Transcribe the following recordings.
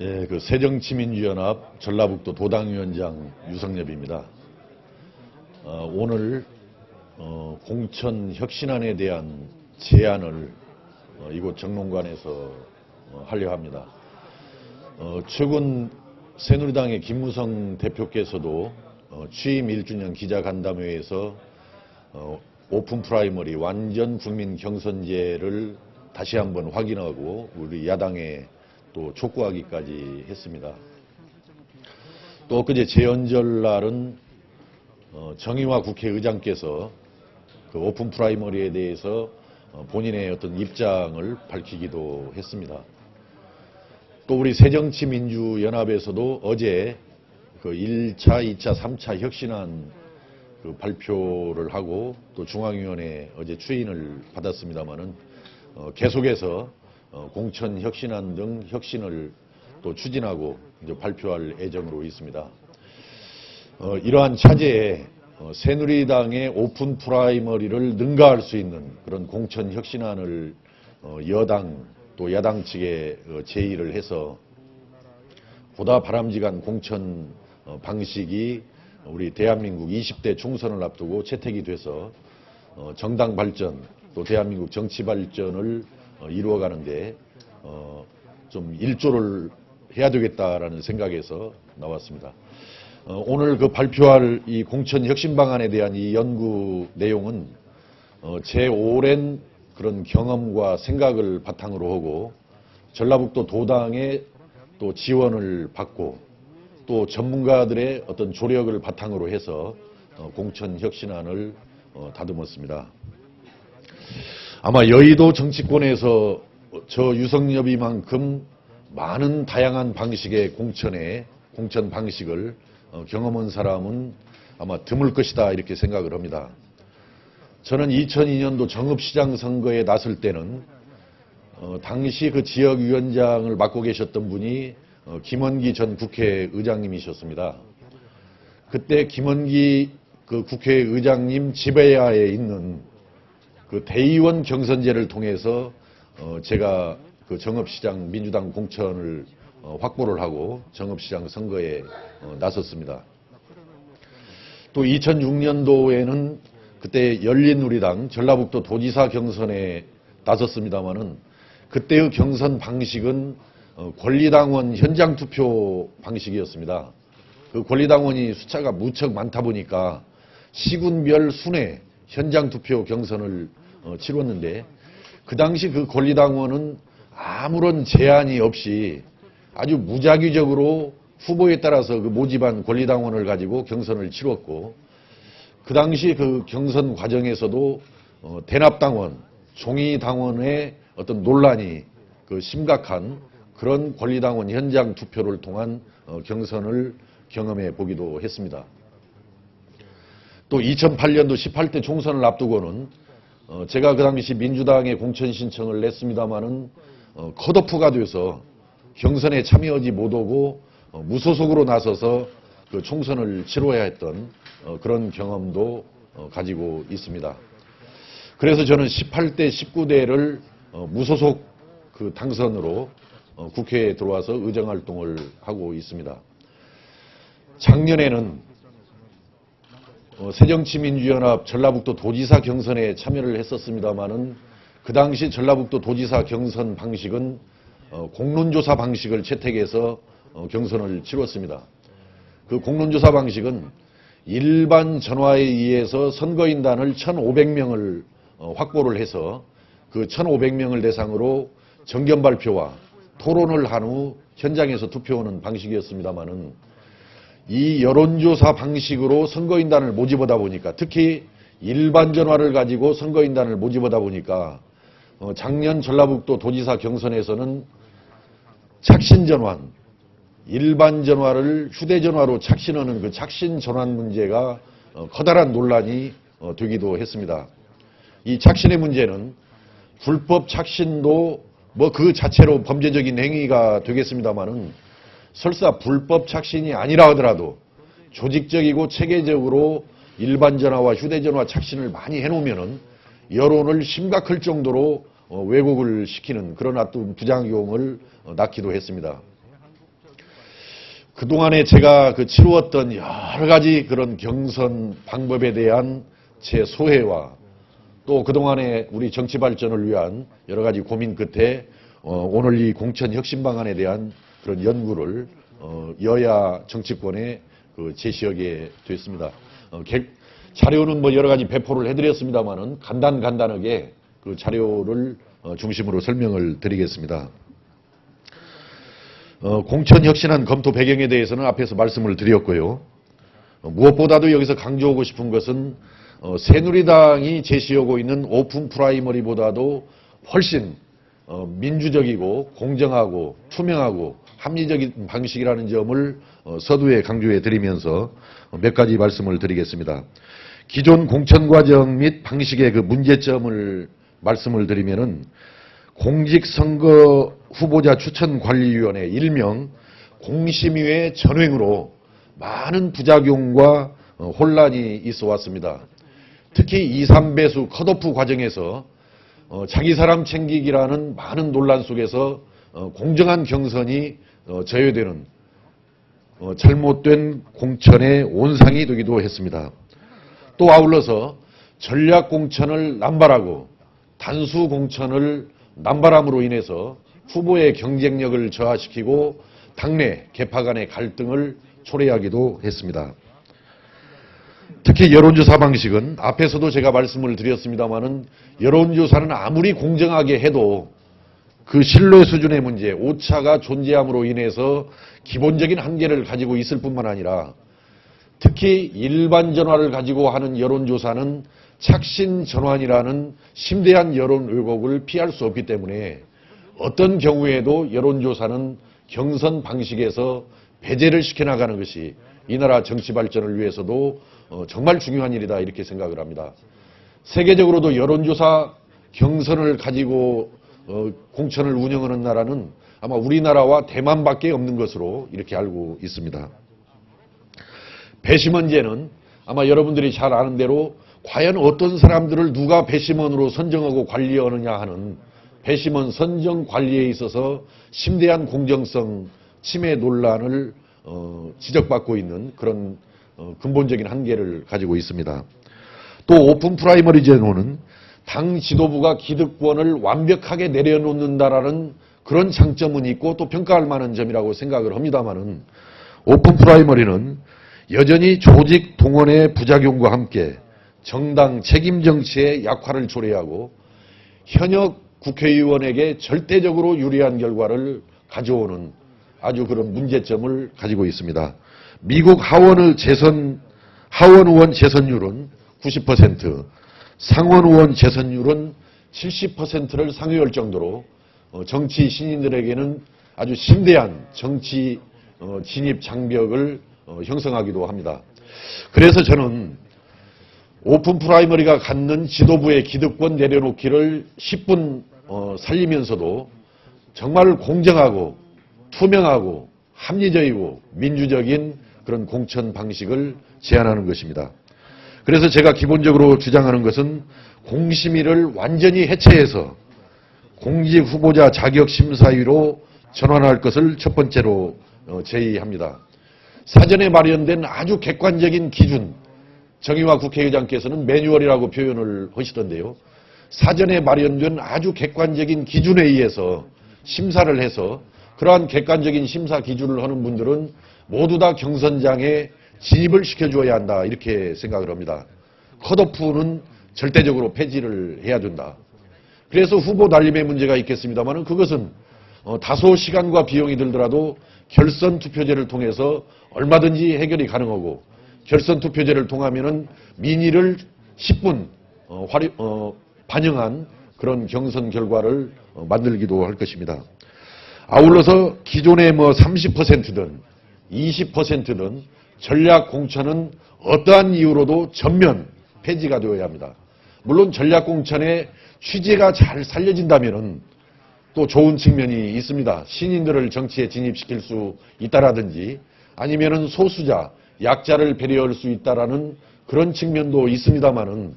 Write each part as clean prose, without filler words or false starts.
예, 새정치민주연합 전라북도 도당위원장 유성엽입니다. 오늘 공천 혁신안에 대한 제안을 이곳 정론관에서 하려 합니다. 최근 새누리당의 김무성 대표께서도 취임 1주년 기자간담회에서 오픈 프라이머리 완전 국민 경선제를 다시 한번 확인하고 우리 야당에 또 촉구하기까지 했습니다. 또 엊그제 재연절 날은 정의화 국회의장께서 오픈 프라이머리에 대해서 본인의 어떤 입장을 밝히기도 했습니다. 또 우리 새정치민주연합에서도 어제 1차, 2차, 3차 혁신안 발표를 하고 또 중앙위원회 어제 추인을 받았습니다마는 계속해서 공천 혁신안 등 혁신을 또 추진하고 이제 발표할 예정으로 있습니다. 이러한 차제에 새누리당의 오픈 프라이머리를 능가할 수 있는 그런 공천 혁신안을 여당 또 야당 측에 제의를 해서 보다 바람직한 공천 방식이 우리 대한민국 20대 총선을 앞두고 채택이 돼서 정당 발전 또 대한민국 정치 발전을 이루어가는데 좀 일조를 해야 되겠다라는 생각에서 나왔습니다. 오늘 발표할 이 공천 혁신 방안에 대한 이 연구 내용은 제 오랜 그런 경험과 생각을 바탕으로 하고 전라북도 도당의 또 지원을 받고 또 전문가들의 어떤 조력을 바탕으로 해서 공천 혁신안을 다듬었습니다. 아마 여의도 정치권에서 저 유성엽이만큼 많은 다양한 방식의 공천 방식을 경험한 사람은 아마 드물 것이다 이렇게 생각을 합니다. 저는 2002년도 정읍시장 선거에 나설 때는 당시 지역위원장을 맡고 계셨던 분이 김원기 전 국회의장님이셨습니다. 그때 김원기 국회의장님 지배하에 있는 대의원 경선제를 통해서 제가 정읍시장 민주당 공천을 확보를 하고 정읍시장 선거에 나섰습니다. 또 2006년도에는 그때 열린우리당 전라북도 도지사 경선에 나섰습니다마는 그때의 경선 방식은 권리당원 현장투표 방식이었습니다. 권리당원이 숫자가 무척 많다 보니까 시군별 순회 현장투표 경선을 치렀는데 그 당시 권리당원은 아무런 제한이 없이 아주 무작위적으로 후보에 따라서 모집한 권리당원을 가지고 경선을 치렀고 그 당시 경선 과정에서도 대납당원, 종이당원의 어떤 논란이 심각한 그런 권리당원 현장 투표를 통한 경선을 경험해 보기도 했습니다. 또 2008년도 18대 총선을 앞두고는 제가 그 당시 민주당에 공천 신청을 냈습니다마는 컷오프가 돼서 경선에 참여하지 못하고 무소속으로 나서서 총선을 치러야 했던 그런 경험도 가지고 있습니다. 그래서 저는 18대, 19대를 무소속 당선으로 국회에 들어와서 의정활동을 하고 있습니다. 작년에는 새정치민주연합 전라북도 도지사 경선에 참여를 했었습니다마는 그 당시 전라북도 도지사 경선 방식은 공론조사 방식을 채택해서 경선을 치렀습니다. 공론조사 방식은 일반 전화에 의해서 선거인단을 1,500명을 확보를 해서 1,500명을 대상으로 정견 발표와 토론을 한 후 현장에서 투표하는 방식이었습니다마는 이 여론조사 방식으로 선거인단을 모집하다 보니까 특히 일반 전화를 가지고 선거인단을 모집하다 보니까 작년 전라북도 도지사 경선에서는 착신 전환, 일반 전화를 휴대전화로 착신하는 착신 전환 문제가 커다란 논란이 되기도 했습니다. 이 착신의 문제는 불법 착신도 그 자체로 범죄적인 행위가 되겠습니다마는 설사 불법 착신이 아니라 하더라도 조직적이고 체계적으로 일반 전화와 휴대전화 착신을 많이 해놓으면은 여론을 심각할 정도로 왜곡을 시키는 그런 어떤 부작용을 낳기도 했습니다. 그동안에 제가 치루었던 여러 가지 그런 경선 방법에 대한 제 소회와 또 그동안에 우리 정치 발전을 위한 여러 가지 고민 끝에 오늘 이 공천 혁신 방안에 대한 그런 연구를 여야 정치권에 제시하게 됐습니다. 자료는 여러 가지 배포를 해드렸습니다만은 간단하게 그 자료를 중심으로 설명을 드리겠습니다. 공천 혁신안 검토 배경에 대해서는 앞에서 말씀을 드렸고요. 무엇보다도 여기서 강조하고 싶은 것은 새누리당이 제시하고 있는 오픈 프라이머리보다도 훨씬 민주적이고 공정하고 투명하고 합리적인 방식이라는 점을 서두에 강조해 드리면서 몇 가지 말씀을 드리겠습니다. 기존 공천 과정 및 방식의 문제점을 말씀을 드리면은 공직선거 후보자 추천관리위원회 일명 공심위의 전횡으로 많은 부작용과 혼란이 있어 왔습니다. 특히 2, 3배수 컷오프 과정에서 자기 사람 챙기기라는 많은 논란 속에서 공정한 경선이 저해되는 잘못된 공천의 온상이 되기도 했습니다. 또 아울러서 전략공천을 남발하고 단수공천을 남발함으로 인해서 후보의 경쟁력을 저하시키고 당내 계파 간의 갈등을 초래하기도 했습니다. 특히 여론조사 방식은 앞에서도 제가 말씀을 드렸습니다마는 여론조사는 아무리 공정하게 해도 그 신뢰 수준의 문제, 오차가 존재함으로 인해서 기본적인 한계를 가지고 있을 뿐만 아니라 특히 일반 전화를 가지고 하는 여론조사는 착신 전환이라는 심대한 여론 왜곡을 피할 수 없기 때문에 어떤 경우에도 여론조사는 경선 방식에서 배제를 시켜나가는 것이 이 나라 정치 발전을 위해서도 정말 중요한 일이다 이렇게 생각을 합니다. 세계적으로도 여론조사 경선을 가지고 공천을 운영하는 나라는 아마 우리나라와 대만밖에 없는 것으로 이렇게 알고 있습니다. 배심원제는 아마 여러분들이 잘 아는 대로 과연 어떤 사람들을 누가 배심원으로 선정하고 관리하느냐 하는 배심원 선정 관리에 있어서 심대한 공정성 침해 논란을 지적받고 있는 그런 근본적인 한계를 가지고 있습니다. 또 오픈 프라이머리 제도는 당 지도부가 기득권을 완벽하게 내려놓는다라는 그런 장점은 있고 또 평가할 만한 점이라고 생각을 합니다마는 오픈 프라이머리는 여전히 조직 동원의 부작용과 함께 정당 책임 정치의 약화를 초래하고 현역 국회의원에게 절대적으로 유리한 결과를 가져오는 아주 그런 문제점을 가지고 있습니다. 미국 하원 의원 재선율은 90%, 상원 의원 재선율은 70%를 상회할 정도로 정치 신인들에게는 아주 심대한 정치 진입 장벽을 형성하기도 합니다. 그래서 저는 오픈 프라이머리가 갖는 지도부의 기득권 내려놓기를 10분 살리면서도 정말 공정하고 투명하고 합리적이고 민주적인 그런 공천 방식을 제안하는 것입니다. 그래서 제가 기본적으로 주장하는 것은 공심위를 완전히 해체해서 공직후보자 자격심사위로 전환할 것을 첫 번째로 제의합니다. 사전에 마련된 아주 객관적인 기준, 정의화 국회의장께서는 매뉴얼이라고 표현을 하시던데요. 사전에 마련된 아주 객관적인 기준에 의해서 심사를 해서 그러한 객관적인 심사 기준을 하는 분들은 모두 다 경선장에 진입을 시켜줘야 한다 이렇게 생각을 합니다. 컷오프는 절대적으로 폐지를 해야 된다. 그래서 후보 날림의 문제가 있겠습니다만 그것은 다소 시간과 비용이 들더라도 결선 투표제를 통해서 얼마든지 해결이 가능하고 결선 투표제를 통하면은 민의를 10분 반영한 그런 경선 결과를 만들기도 할 것입니다. 아울러서 기존의 30%든 20%든 전략 공천은 어떠한 이유로도 전면 폐지가 되어야 합니다. 물론 전략 공천의 취지가 잘 살려진다면은 또 좋은 측면이 있습니다. 신인들을 정치에 진입시킬 수 있다라든지 아니면은 소수자, 약자를 배려할 수 있다라는 그런 측면도 있습니다만은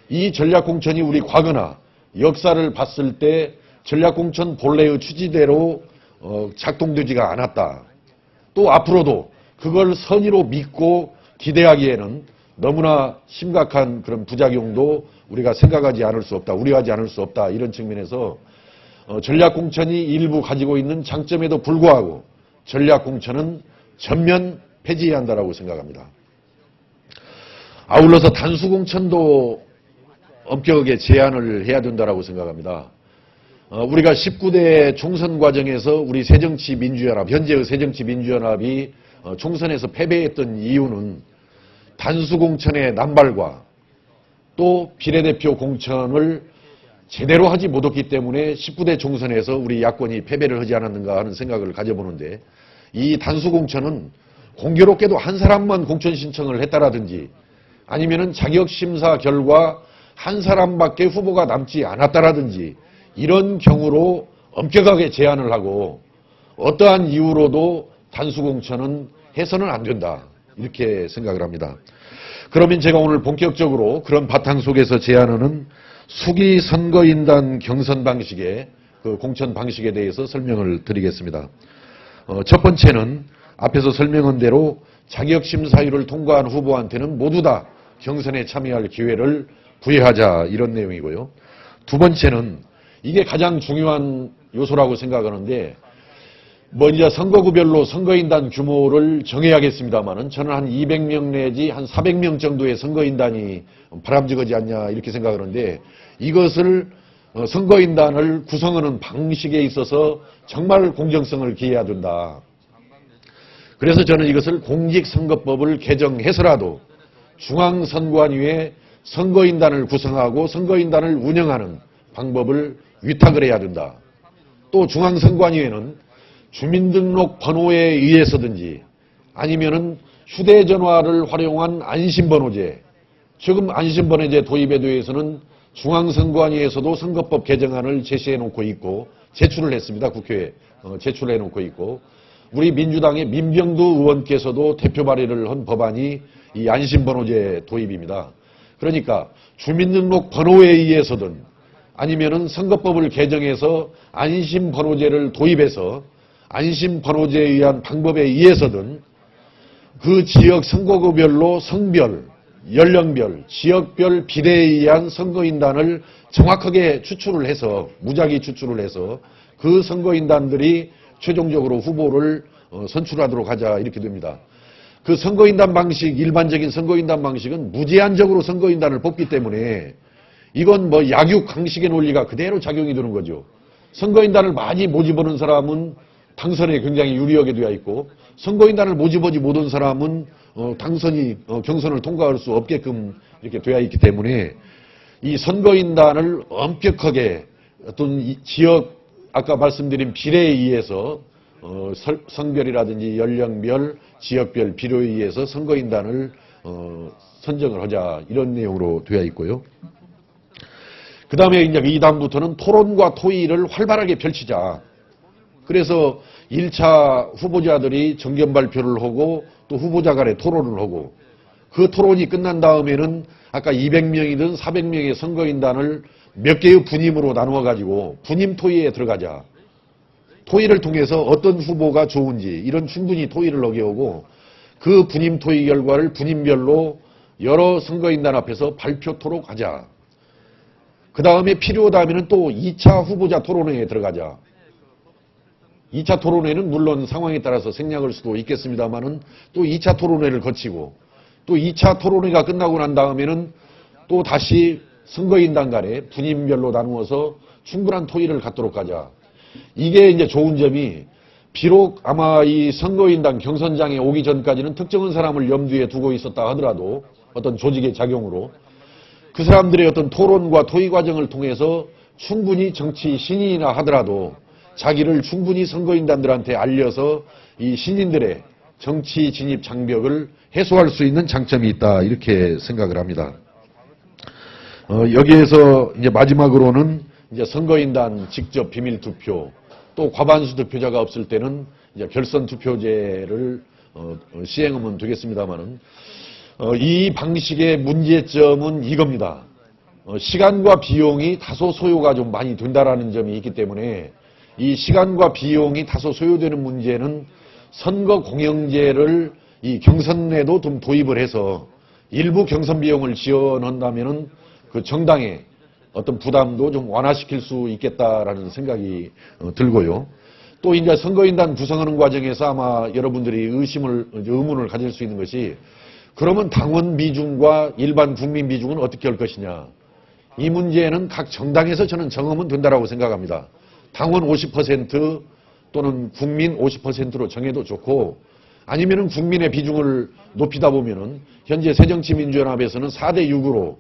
이 전략 공천이 우리 과거나 역사를 봤을 때 전략 공천 본래의 취지대로 작동되지가 않았다. 또 앞으로도 그걸 선의로 믿고 기대하기에는 너무나 심각한 그런 부작용도 우리가 생각하지 않을 수 없다, 우려하지 않을 수 없다, 이런 측면에서 전략공천이 일부 가지고 있는 장점에도 불구하고 전략공천은 전면 폐지해야 한다고 생각합니다. 아울러서 단수공천도 엄격하게 제한을 해야 된다고 생각합니다. 우리가 19대 총선 과정에서 우리 새정치민주연합, 현재의 새정치민주연합이 총선에서 패배했던 이유는 단수공천의 남발과 또 비례대표 공천을 제대로 하지 못했기 때문에 19대 총선에서 우리 야권이 패배를 하지 않았는가 하는 생각을 가져보는데, 이 단수공천은 공교롭게도 한 사람만 공천 신청을 했다라든지 아니면은 자격심사 결과 한 사람밖에 후보가 남지 않았다라든지 이런 경우로 엄격하게 제한을 하고 어떠한 이유로도 단수공천은 해서는 안 된다, 이렇게 생각을 합니다. 그러면 제가 오늘 본격적으로 그런 바탕 속에서 제안하는 수기 선거인단 경선 방식의 그 공천 방식에 대해서 설명을 드리겠습니다. 첫 번째는 앞에서 설명한 대로 자격심사위를 통과한 후보한테는 모두 다 경선에 참여할 기회를 부여하자, 이런 내용이고요. 두 번째는 이게 가장 중요한 요소라고 생각하는데, 이제 선거구별로 선거인단 규모를 정해야겠습니다만은 저는 한 200명 내지 한 400명 정도의 선거인단이 바람직하지 않냐, 이렇게 생각하는데, 이것을 선거인단을 구성하는 방식에 있어서 정말 공정성을 기해야 된다. 그래서 저는 이것을 공직선거법을 개정해서라도 중앙선관위에 선거인단을 구성하고 선거인단을 운영하는 방법을 위탁을 해야 된다. 또 중앙선관위에는 주민등록 번호에 의해서든지 아니면은 휴대전화를 활용한 안심번호제, 지금 안심번호제 도입에 대해서는 중앙선관위에서도 선거법 개정안을 제시해 놓고 있고 제출을 했습니다. 국회에 제출해 놓고 있고, 우리 민주당의 민병두 의원께서도 대표 발의를 한 법안이 이 안심번호제 도입입니다. 그러니까 주민등록 번호에 의해서든 아니면은 선거법을 개정해서 안심번호제를 도입해서 안심번호제에 의한 방법에 의해서든 그 지역 선거구별로 성별, 연령별, 지역별 비례에 의한 선거인단을 정확하게 추출을 해서, 무작위 추출을 해서 그 선거인단들이 최종적으로 후보를 선출하도록 하자, 이렇게 됩니다. 그 선거인단 방식, 일반적인 선거인단 방식은 무제한적으로 선거인단을 뽑기 때문에 이건 약육강식의 논리가 그대로 작용이 되는 거죠. 선거인단을 많이 모집하는 사람은 당선에 굉장히 유리하게 되어 있고, 선거인단을 모집하지 못한 사람은 경선을 통과할 수 없게끔 이렇게 되어 있기 때문에 이 선거인단을 엄격하게 어떤 지역, 아까 말씀드린 비례에 의해서 성별이라든지 연령별, 지역별 비례에 의해서 선거인단을 선정을 하자, 이런 내용으로 되어 있고요. 그 다음에 이제 이 다음부터는 토론과 토의를 활발하게 펼치자. 그래서 1차 후보자들이 정견 발표를 하고 또 후보자 간에 토론을 하고, 그 토론이 끝난 다음에는 아까 200명이든 400명의 선거인단을 몇 개의 분임으로 나누어 가지고 분임 토의에 들어가자. 토의를 통해서 어떤 후보가 좋은지 이런 충분히 토의를 하게 하고, 그 분임 토의 결과를 분임별로 여러 선거인단 앞에서 발표토록 하자. 그 다음에 필요하다면 또 2차 후보자 토론회에 들어가자. 2차 토론회는 물론 상황에 따라서 생략할 수도 있겠습니다만은 또 2차 토론회를 거치고, 또 2차 토론회가 끝나고 난 다음에는 또 다시 선거인단 간에 분임별로 나누어서 충분한 토의를 갖도록 하자. 이게 이제 좋은 점이, 비록 아마 이 선거인단 경선장에 오기 전까지는 특정한 사람을 염두에 두고 있었다 하더라도 어떤 조직의 작용으로 그 사람들의 어떤 토론과 토의 과정을 통해서 충분히 정치 신인이나 하더라도 자기를 충분히 선거인단들한테 알려서 이 신인들의 정치 진입 장벽을 해소할 수 있는 장점이 있다, 이렇게 생각을 합니다. 여기에서 이제 마지막으로는 이제 선거인단 직접 비밀 투표, 또 과반수 득표자가 없을 때는 이제 결선 투표제를 시행하면 되겠습니다만은, 이 방식의 문제점은 이겁니다. 시간과 비용이 다소 소요가 좀 많이 된다라는 점이 있기 때문에, 이 시간과 비용이 다소 소요되는 문제는 선거 공영제를 이 경선에도 좀 도입을 해서 일부 경선 비용을 지원한다면은 그 정당의 어떤 부담도 좀 완화시킬 수 있겠다라는 생각이 들고요. 또 이제 선거인단 구성하는 과정에서 아마 여러분들이 의문을 가질 수 있는 것이 그러면 당원 비중과 일반 국민 비중은 어떻게 할 것이냐. 이 문제는 각 정당에서 저는 정하면 된다고 생각합니다. 당원 50% 또는 국민 50%로 정해도 좋고 아니면은 국민의 비중을 높이다 보면은 현재 새정치민주연합에서는 4대 6으로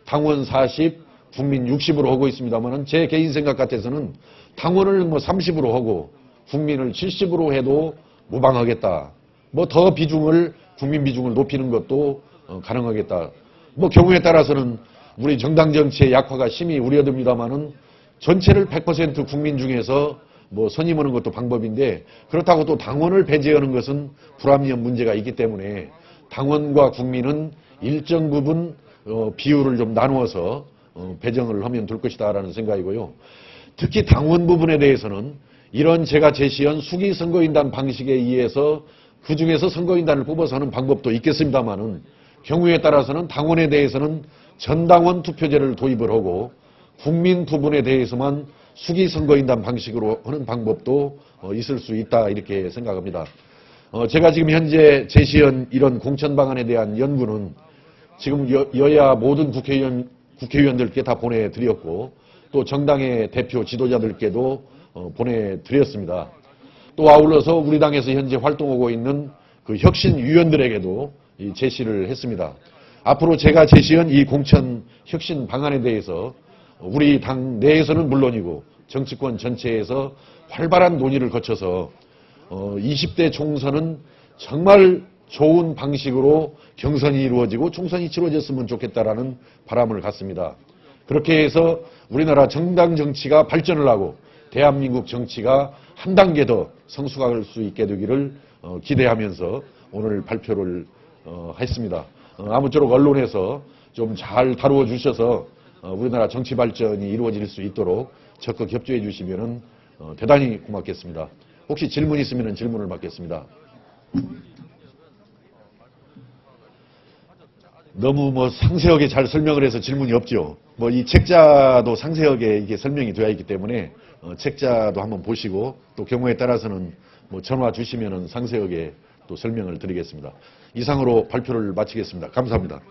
당원 40, 국민 60으로 하고 있습니다만은 제 개인 생각 같아서는 당원을 뭐 30으로 하고 국민을 70으로 해도 무방하겠다. 뭐 더 비중을 국민 비중을 높이는 것도 가능하겠다. 뭐 경우에 따라서는 우리 정당 정치의 약화가 심히 우려됩니다만은 전체를 100% 국민 중에서 뭐 선임하는 것도 방법인데 그렇다고 또 당원을 배제하는 것은 불합리한 문제가 있기 때문에 당원과 국민은 일정 부분 비율을 좀 나누어서 배정을 하면 될 것이다라는 생각이고요. 특히 당원 부분에 대해서는 이런 제가 제시한 수기 선거인단 방식에 의해서 그중에서 선거인단을 뽑아서 하는 방법도 있겠습니다만은 경우에 따라서는 당원에 대해서는 전당원 투표제를 도입을 하고 국민 부분에 대해서만 수기 선거인단 방식으로 하는 방법도 있을 수 있다 이렇게 생각합니다. 제가 지금 현재 제시한 이런 공천 방안에 대한 연구는 지금 여야 모든 국회의원들께 다 보내드렸고 또 정당의 대표 지도자들께도 보내드렸습니다. 또 아울러서 우리 당에서 현재 활동하고 있는 그 혁신위원들에게도 제시를 했습니다. 앞으로 제가 제시한 이 공천 혁신 방안에 대해서 우리 당 내에서는 물론이고 정치권 전체에서 활발한 논의를 거쳐서 20대 총선은 정말 좋은 방식으로 경선이 이루어지고 총선이 치러졌으면 좋겠다라는 바람을 갖습니다. 그렇게 해서 우리나라 정당 정치가 발전을 하고 대한민국 정치가 한 단계 더 성숙할 수 있게 되기를 기대하면서 오늘 발표를 했습니다. 아무쪼록 언론에서 좀 잘 다루어 주셔서 우리나라 정치 발전이 이루어질 수 있도록 적극 협조해 주시면 대단히 고맙겠습니다. 혹시 질문 있으면 질문을 받겠습니다. 너무 뭐 상세하게 잘 설명을 해서 질문이 없죠. 뭐 이 책자도 상세하게 이게 설명이 되어 있기 때문에 책자도 한번 보시고 또 경우에 따라서는 뭐 전화 주시면은 상세하게 또 설명을 드리겠습니다. 이상으로 발표를 마치겠습니다. 감사합니다.